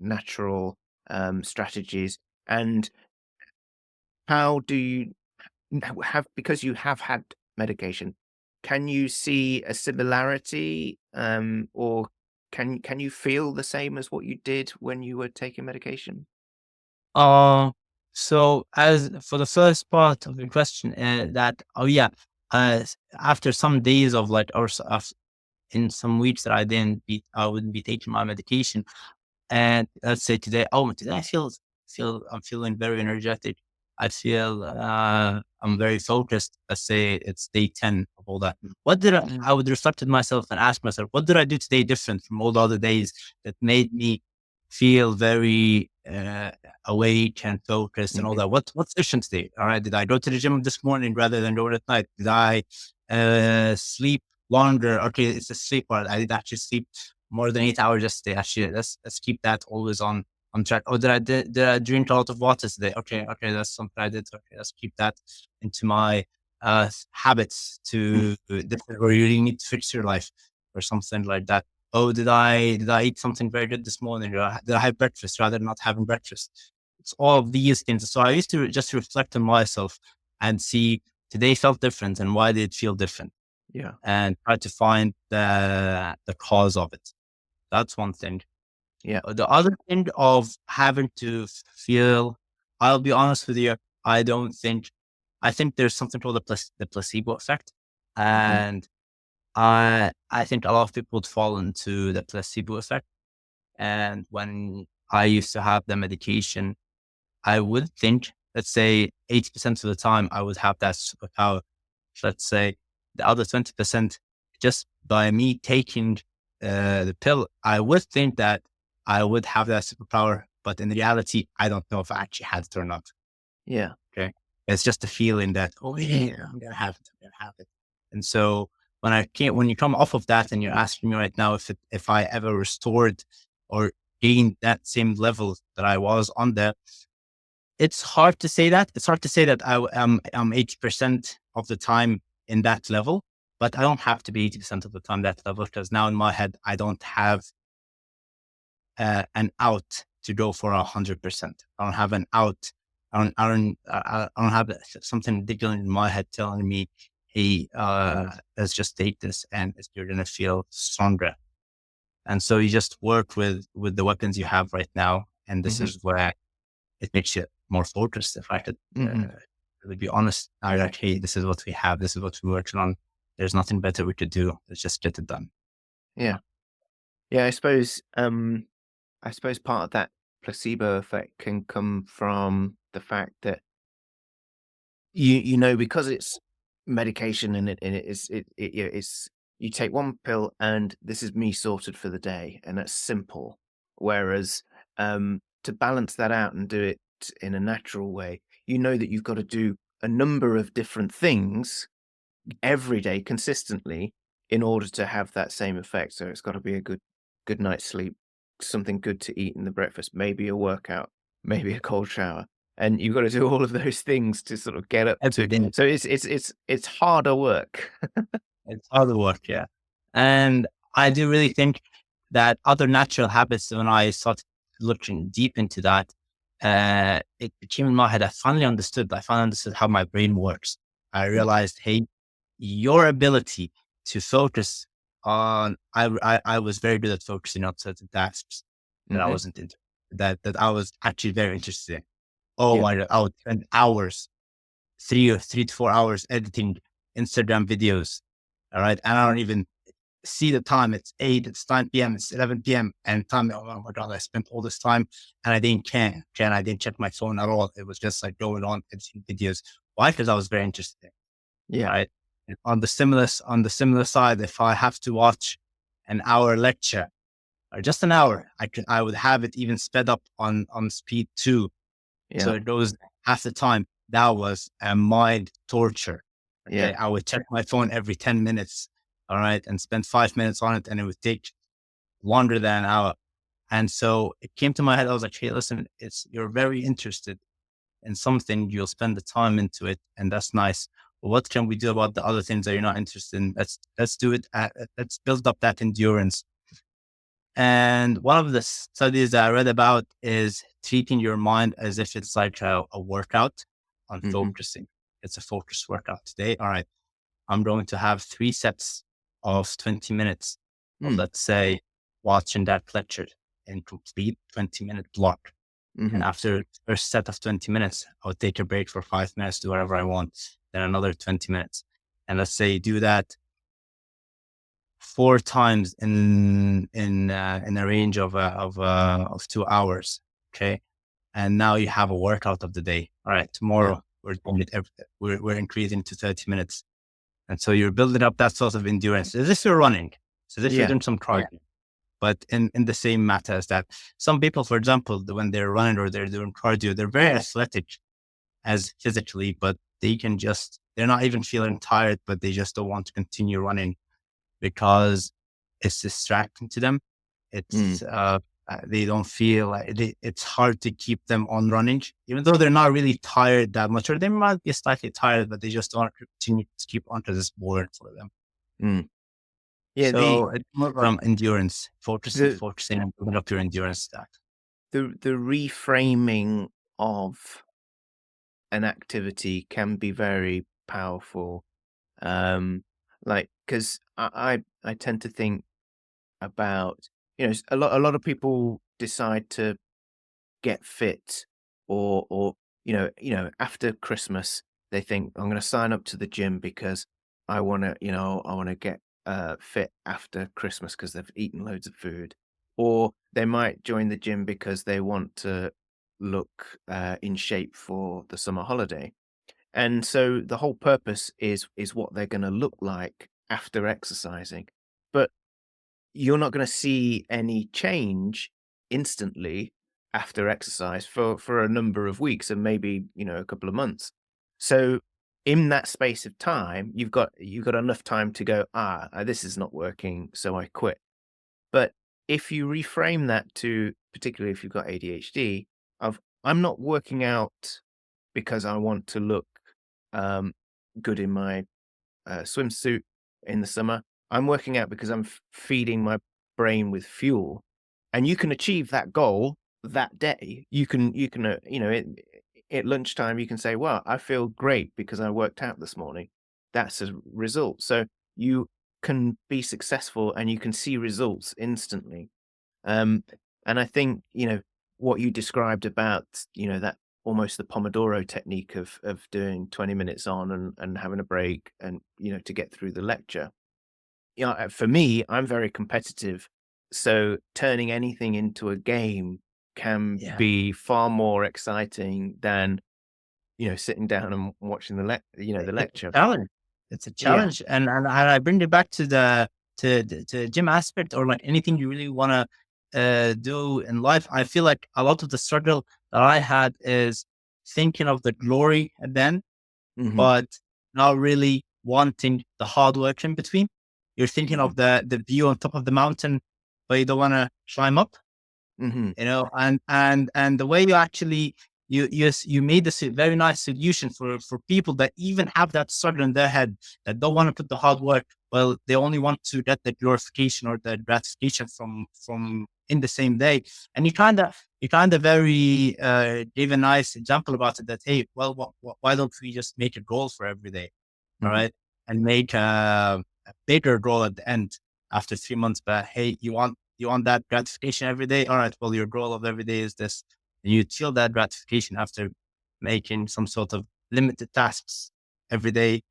natural strategies? And how do you have, because you have had medication, can you see a similarity, or can you feel the same as what you did when you were taking medication? Uh, so as for the first part of the question, that, oh yeah, after some days of like, in some weeks that I wouldn't be taking my medication. And let's say today, oh, today I'm feeling very energetic. I feel I'm very focused. Let's say it's day 10 of all that. I would reflect on myself and ask myself, what did I do today different from all the other days that made me feel very awake and focused and all Mhm. that? What's different today? All right. Did I go to the gym this morning rather than going at night? Did I sleep longer? Okay, it's a sleep part. I did actually sleep more than 8 hours yesterday. Actually, let's keep that always on track. Oh, did I drink a lot of water today? Okay, that's something I did. Okay, let's keep that into my habits to where you really need to fix your life or something like that. Oh, did I eat something very good this morning? Did I have breakfast rather than not having breakfast? It's all of these things. So I used to just reflect on myself and see today felt different and why did it feel different, Yeah. and try to find the cause of it. That's one thing. Yeah. The other thing of having to feel, I'll be honest with you, I don't think, I think there's something called the placebo effect. Mhm. And I think a lot of people would fall into the placebo effect. And when I used to have the medication, I would think, let's say 80% of the time, I would have that superpower. Let's say the other 20%, just by me taking the pill, I would think that I would have that superpower. But in reality, I don't know if I actually had it or not. Yeah. Okay. It's just a feeling that, oh yeah, I'm going to have it. I'm going to have it. And so when you come off of that and you're asking me right now if I ever restored or gained that same level that I was on there, it's hard to say that. It's hard to say that I'm 80% of the time in that level, but I don't have to be 80% of the time that level, because now in my head, I don't have an out to go for 100%. I don't have an out. I don't have something ridiculous in my head telling me, hey, let's just take this and you're going to feel stronger. And so you just work with the weapons you have right now. And this Mhm. is where it makes you more focused. If I could Mhm. really be honest, I like, hey, this is what we have. This is what we're working on. There's nothing better we could do. Let's just get it done. Yeah. Yeah, I suppose part of that placebo effect can come from the fact that because it's medication, and it is it's, you take one pill and this is me sorted for the day, and that's simple. Whereas to balance that out and do it in a natural way, that you've got to do a number of different things every day consistently in order to have that same effect. So it's got to be a good night's sleep, something good to eat in the breakfast, maybe a workout, maybe a cold shower. And you've got to do all of those things to sort of get up Every to. day. So it's harder work. It's hard work, yeah. And I do really think that other natural habits, when I started looking deep into that, it became in my head. I finally understood how my brain works. I realized, hey, your ability to focus on, I was very good at focusing on certain tasks that I Mm-hmm. wasn't into, that I was actually very interested in. Oh Yeah. my God, I would spend hours, 3 to 4 hours editing Instagram videos. All right. And I don't even see the time. It's 8, it's 9 p.m., it's 11 p.m. And time, oh my God, I spent all this time and I didn't check my phone at all. It was just like going on editing videos. Why? Because I was very interested. Yeah. Right. And on the similar side, if I have to watch an hour lecture or just an hour, I would have it even sped up on speed 2. So Yeah. it goes half the time. That was a mind torture. Okay. Yeah. I would check my phone every 10 minutes. All right. And spend 5 minutes on it. And it would take longer than an hour. And so it came to my head. I was like, hey, listen, you're very interested in something. You'll spend the time into it. And that's nice. But what can we do about the other things that you're not interested in? Let's do it. Let's build up that endurance. And one of the studies that I read about is treating your mind as if it's like a workout on Mm-hmm. focusing. It's a focus workout today. All right. I'm going to have 3 sets of 20 minutes of, let's say, watching that lecture in complete 20-minute block. Mm-hmm. And after the first set of 20 minutes, I'll take a break for 5 minutes, do whatever I want, then another 20 minutes. And let's say do that 4 times in a range of 2 hours. Okay. And now you have a workout of the day. All right. Tomorrow we're doing it we're increasing to 30 minutes. And so you're building up that sort of endurance as if you're running. So as if you're doing some cardio. But in the same matter as that, some people, for example, when they're running or they're doing cardio, they're very athletic as physically, but they're not even feeling tired, but they just don't want to continue running because it's distracting to them. It's they don't feel like it's hard to keep them on running, even though they're not really tired that much, or they might be slightly tired, but they just don't want to continue to keep on because it's boring for them. Yeah. So it's more from endurance, focusing and building up your endurance stack. The reframing of an activity can be very powerful. Because I tend to think about, a lot of people decide to get fit or after Christmas they think I'm going to sign up to the gym because I want to get fit after Christmas because they've eaten loads of food, or they might join the gym because they want to look in shape for the summer holiday. And so the whole purpose is what they're going to look like after exercising. But you're not going to see any change instantly after exercise for a number of weeks and maybe, a couple of months. So in that space of time, you've got enough time to go, this is not working, so I quit. But if you reframe that to, particularly if you've got ADHD, of I'm not working out because I want to look good in my swimsuit in the summer. I'm working out because I'm feeding my brain with fuel, and you can achieve that goal that day. You can, at lunchtime, you can say, well, I feel great because I worked out this morning. That's a result. So you can be successful and you can see results instantly. And I think, what you described about, that almost the Pomodoro technique of doing 20 minutes on and having a break and, to get through the lecture. For me, I'm very competitive. So turning anything into a game can be far more exciting than, sitting down and watching the lecture. It's a challenge. And I bring it back to the gym aspect, or like anything you really want to do in life. I feel like a lot of the struggle that I had is thinking of the glory and then, but not really wanting the hard work in between. You're thinking of the view on top of the mountain, but you don't want to climb up. And the way you actually you made this very nice solution for people that even have that struggle in their head, that don't want to put the hard work, well, they only want to get the glorification or the gratification from in the same day. And you kind of very gave a nice example about it that, hey, well, why don't we just make a goal for every day, all Mhm. right, and make a bigger goal at the end after 3 months. But hey, you want that gratification every day, all right, well, your goal of every day is this, and you feel that gratification after making some sort of limited tasks every day,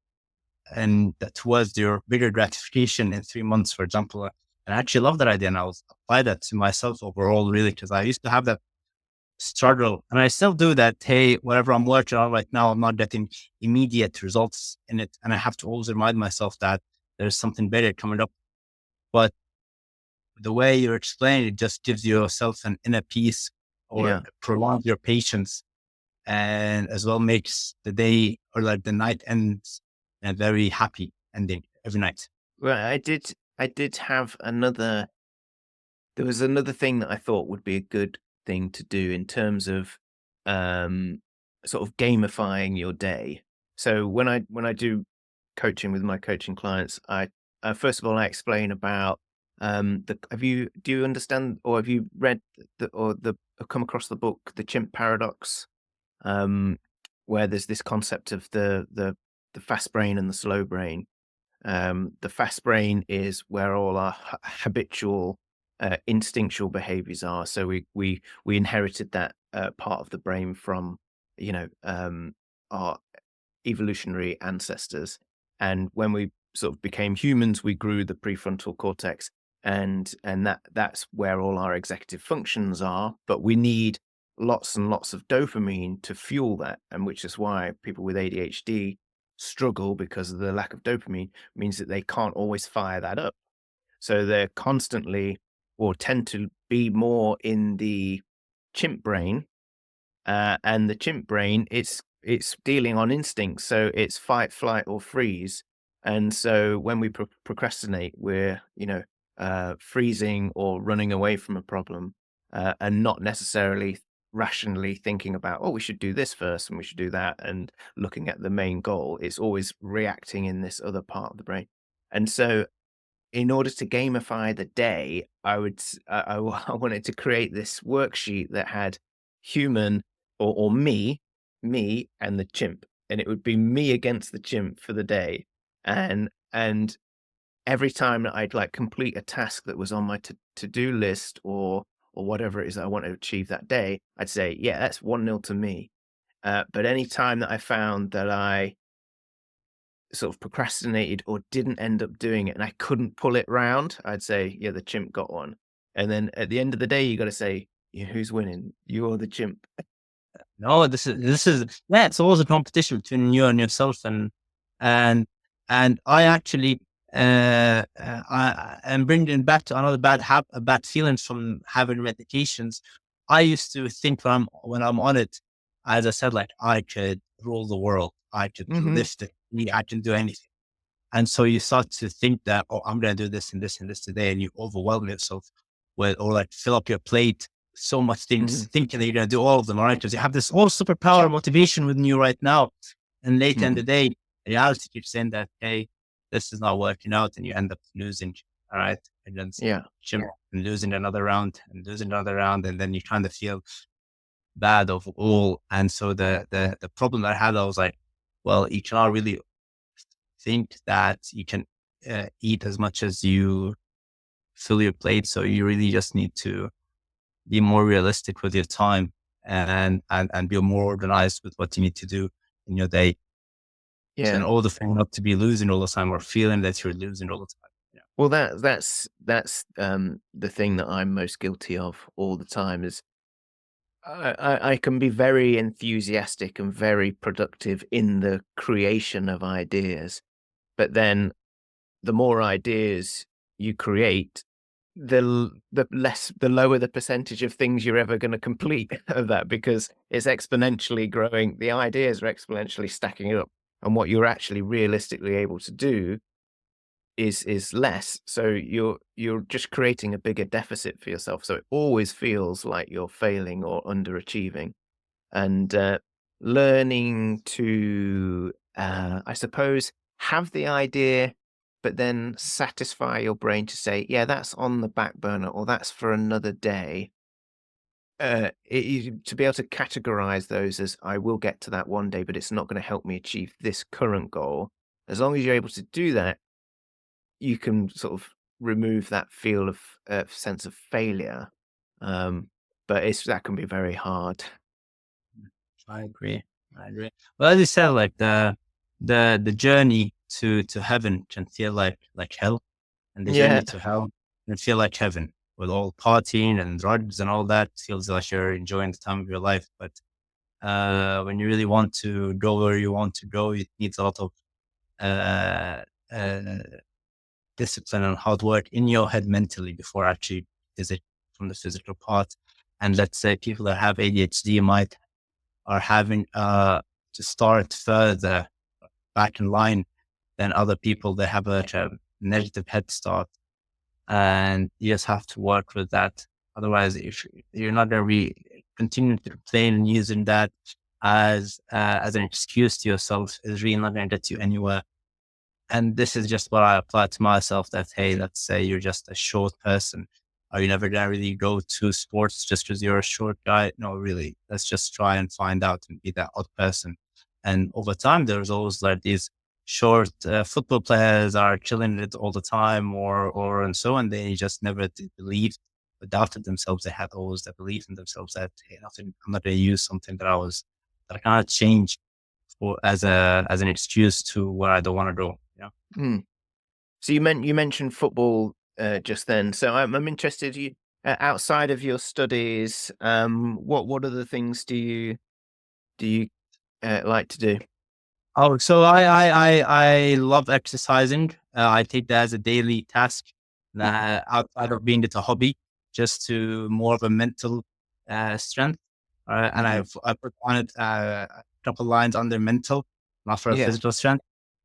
and that was your bigger gratification in 3 months, for example. And I actually love that idea, and I was apply that to myself overall, really, because I used to have that struggle, and I still do that. Hey, whatever I'm working on right now, I'm not getting immediate results in it, and I have to always remind myself that there's something better coming up. But the way you're explaining it just gives yourself an inner peace, or Yeah. prolongs your patience, and as well makes the day or like the night ends in a very happy ending every night. Well, I did have another there was another thing that I thought would be a good thing to do in terms of, um, sort of gamifying your day. So when I do coaching with my coaching clients, first of all, I explain about, the do you understand or have you read or come across the book, The Chimp Paradox? Um, where there's this concept of the fast brain and the slow brain. The fast brain is where all our habitual, instinctual behaviors are. So we inherited that part of the brain from our evolutionary ancestors. And when we sort of became humans, we grew the prefrontal cortex, and that's where all our executive functions are. But we need lots and lots of dopamine to fuel that, and which is why people with ADHD struggle because of the lack of dopamine means that they can't always fire that up. So they're constantly or tend to be more in the chimp brain, and the chimp brain, it's dealing on instinct, so it's fight, flight, or freeze. And so when we procrastinate, we're freezing or running away from a problem, and not necessarily rationally thinking about, oh, we should do this first and we should do that, and looking at the main goal. It's always reacting in this other part of the brain. And so in order to gamify the day, I wanted to create this worksheet that had human or me and the chimp, and it would be me against the chimp for the day. And every time that I'd like complete a task that was on my to-do list or whatever it is that I want to achieve that day, I'd say, yeah, that's 1-0 to me. But any time that I found that I sort of procrastinated or didn't end up doing it and I couldn't pull it round, I'd say, "Yeah, the chimp got one." And then at the end of the day, you gotta say, "Yeah, who's winning? You or the chimp?" No, this is yeah, it's always a competition between you and yourself, and and I actually I am bringing back to another bad feelings from having medications. I used to think when I'm on it, as I said, like I could rule the world, I could Mhm, lift it, I can do anything. And so you start to think that, oh, I'm going to do this and this and this today. And you overwhelm yourself with, or like fill up your plate, so much things, mhm, thinking that you're going to do all of them. All right. Because you have this whole superpower motivation within you right now. And later in the mhm. day, reality keeps saying that, hey, this is not working out. And you end up losing. All right. And then Yeah, gym and losing another round and losing another round. And then you kind of feel bad overall. And so the problem that I had, I was like, well, you cannot really think that you can eat as much as you fill your plate. So you really just need to be more realistic with your time, and be more organized with what you need to do in your day. So in yeah. order for you not to be losing all the time or feeling that you're losing all the time. Yeah. Well, that's the thing that I'm most guilty of all the time is I can be very enthusiastic and very productive in the creation of ideas, but then the more ideas you create, the lower the percentage of things you're ever gonna complete of that because it's exponentially growing. The ideas are exponentially stacking up, and what you're actually realistically able to do is less. So you're just creating a bigger deficit for yourself. So it always feels like you're failing or underachieving. And, learning to, I suppose, have the idea but then satisfy your brain to say, yeah, that's on the back burner or that's for another day. To be able to categorize those as I will get to that one day, but it's not going to help me achieve this current goal. As long as you're able to do that, you can sort of remove that feel of sense of failure. But that can be very hard. I agree. I agree. Well, as you said, like the journey to heaven can feel like hell, and the Yeah. journey to hell can feel like heaven with all partying and drugs and all that. Feels like you're enjoying the time of your life. But when you really want to go where you want to go, it needs a lot of uh, uh, discipline and hard work in your head mentally before actually visit from the physical part. And let's say people that have ADHD are having to start further back in line than other people. They have a negative head start, and you just have to work with that. Otherwise, if you're not going to be continue to play and using that as an excuse to yourself, is really not going to get you anywhere. And this is just what I apply to myself, that, hey, let's say you're just a short person. Are you never going to really go to sports just because you're a short guy? No, really. Let's just try and find out and be that odd person. And over time, there's always like these short football players are killing it all the time or and so on. They just never believed or doubted themselves. They had always the belief in themselves that, hey, I'm not going to use something that I cannot change as an excuse to where I don't want to go. Yeah. Mm. So you mentioned football just then. So I'm interested. You outside of your studies, what other things do you like to do? Oh, so I love exercising. I take that as a daily task, outside of being it a hobby, just to more of a mental strength. And I put on it a couple lines under mental, not for a Yeah, physical strength.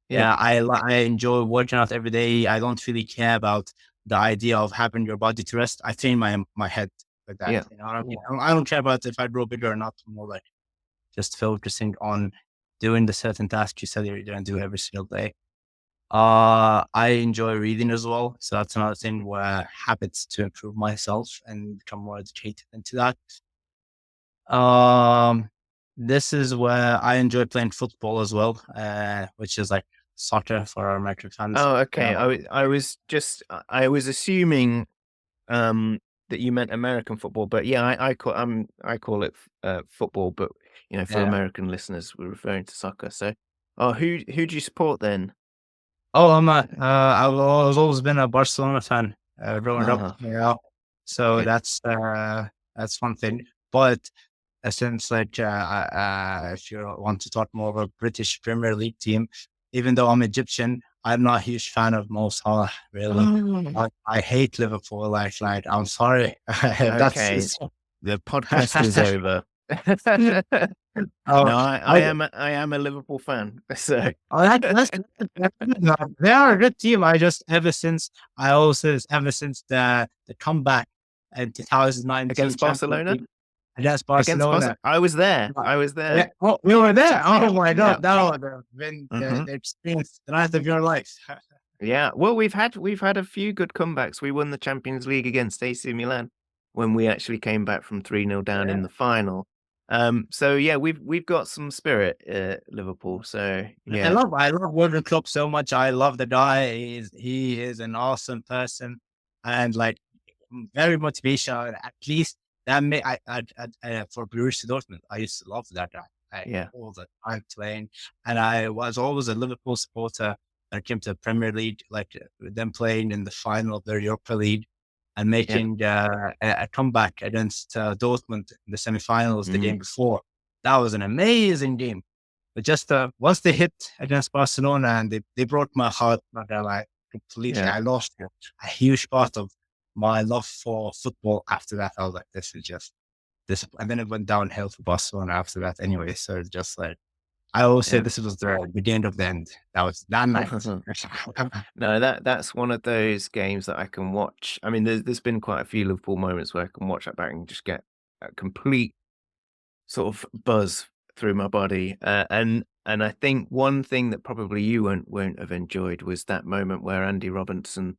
yeah, Yeah, I enjoy working out every day. I don't really care about the idea of having your body to rest. I train my head with that. yeah. You know, I don't care about if I grow bigger or not. More like just focusing on doing the certain task you said you're going to do every single day. I enjoy reading as well. So that's another thing where habits to improve myself and become more educated into that. Um, this is where I enjoy playing football as well, which is like soccer for our American fans. Oh, okay. I was assuming that you meant American football, but yeah, I call it football, but for Yeah. American listeners, we're referring to soccer. So, oh, who do you support then? Oh, I've always been a Barcelona fan growing up. Ah, Yeah. So okay. that's one thing. But since if you want to talk more of a British Premier League team, even though I'm Egyptian, I'm not a huge fan of Mo Salah. Really, Oh, I hate Liverpool. Like I'm sorry. That's okay. it's, The podcast is over. oh, No, I, I am a Liverpool fan. So oh, they are a good team. Ever since the comeback in 2019 against Champions Barcelona, League against Barcelona. I was there. Uh, I was Yeah, there. oh, we were there. Oh my Yeah. God, that would have been Hmm. the experience the night of your life. Yeah. Well, we've had a few good comebacks. We won the Champions League against AC Milan when we actually came back from 3-0 down in Yeah. the final. So yeah, we've got some spirit, Liverpool. So yeah, I love Jurgen Klopp so much. I love the guy. He is an awesome person and like very motivational. At least that may for Borussia Dortmund. I used to love that guy. yeah, All the time playing, and I was always a Liverpool supporter when it came to the Premier League. Like with them playing in the final of their Europa League and yeah. making a comeback against Dortmund in the semifinals the Mm, game before. That was an amazing game. But just once they hit against Barcelona and they broke my heart, not gonna lie, completely. yeah. I lost a huge part of my love for football after that. I was like, this is just this, and then it went downhill for Barcelona after that. Anyway, so it's just like I always say, Yeah. this was the beginning of the end. That was that night. No, that's one of those games that I can watch. I mean, there's been quite a few Liverpool moments where I can watch that back and just get a complete sort of buzz through my body. And I think one thing that probably you won't have enjoyed was that moment where Andy Robertson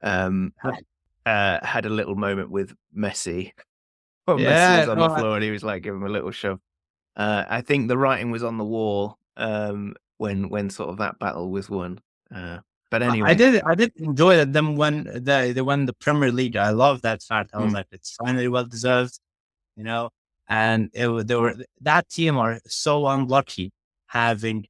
um, had a little moment with Messi. When Messi was Yeah, on no, the floor and he was like giving him a little shove. I think the writing was on the wall when sort of that battle was won. But I anyway, did enjoy that them when they won the Premier League. I love that fact. I was mm, like, it's finally well deserved, you know. And they were that team are so unlucky having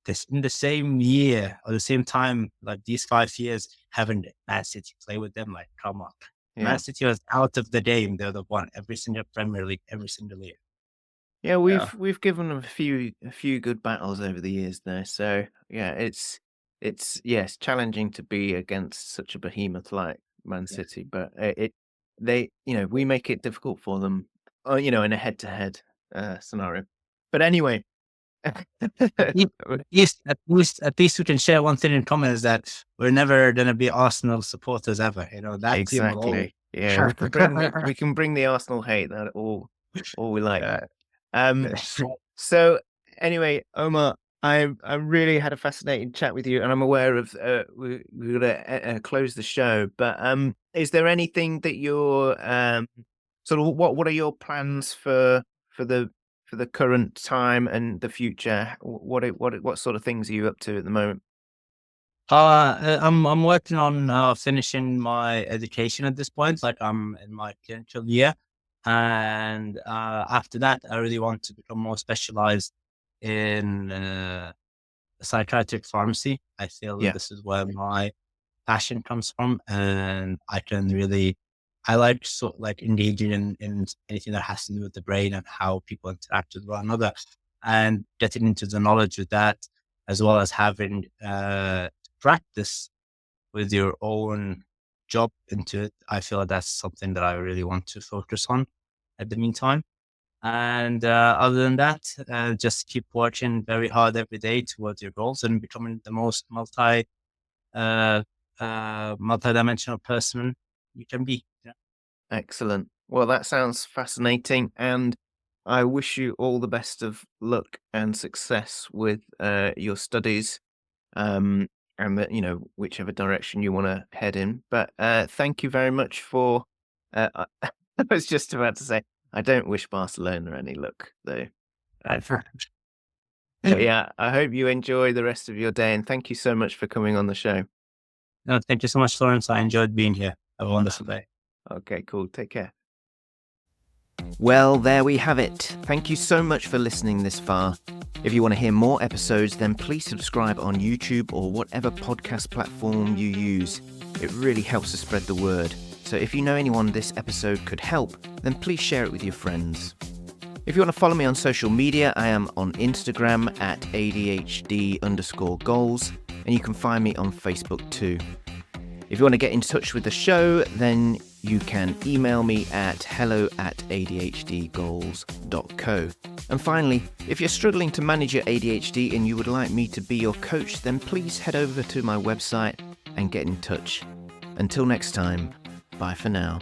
this in the same year or the same time, like these 5 years, having Man City play with them. Like, come on, Man yeah. City was out of the game. They're the one every single Premier League, every single year. Yeah, Yeah, we've given them a few good battles over the years there. So yeah, yes, challenging to be against such a behemoth like Man yeah. City, but we make it difficult for them, in a head-to-head scenario. But anyway, At least we can share one thing in common is that we're never going to be Arsenal supporters ever. You know, that team will always. exactly. Yeah, we can bring the Arsenal hate that all we like. Yeah. Um, so anyway, Omar, I really had a fascinating chat with you, and I'm aware of we're gonna close the show. But is there anything that you're sort of what are your plans for the for the current time and the future? What sort of things are you up to at the moment? I'm working on finishing my education at this point. Like I'm in my clinical year, and after that, I really want to become more specialized in psychiatric pharmacy. I feel that Yeah, this is where my passion comes from, and I like engaging in anything that has to do with the brain and how people interact with one another, and getting into the knowledge of that, as well as having practice with your own job into it. I feel that's something that I really want to focus on at the meantime. And other than that, just keep working very hard every day towards your goals and becoming the most uh, multi-dimensional person you can be. Yeah. excellent. Well, that sounds fascinating, and I wish you all the best of luck and success with your studies. um, and that whichever direction you want to head in. But thank you very much for. I was just about to say I don't wish Barcelona any luck, though. But yeah, I hope you enjoy the rest of your day, and thank you so much for coming on the show. No, thank you so much, Lawrence. I enjoyed being here. Have a wonderful day. Okay, cool. Take care. Well, there we have it. Thank you so much for listening this far. If you want to hear more episodes, then please subscribe on YouTube or whatever podcast platform you use. It really helps to spread the word. So if you know anyone this episode could help, then please share it with your friends. If you want to follow me on social media, I am on Instagram at ADHD_goals, and you can find me on Facebook too. If you want to get in touch with the show, then you can email me at hello@adhdgoals.co. And finally, if you're struggling to manage your ADHD and you would like me to be your coach, then please head over to my website and get in touch. Until next time, bye for now.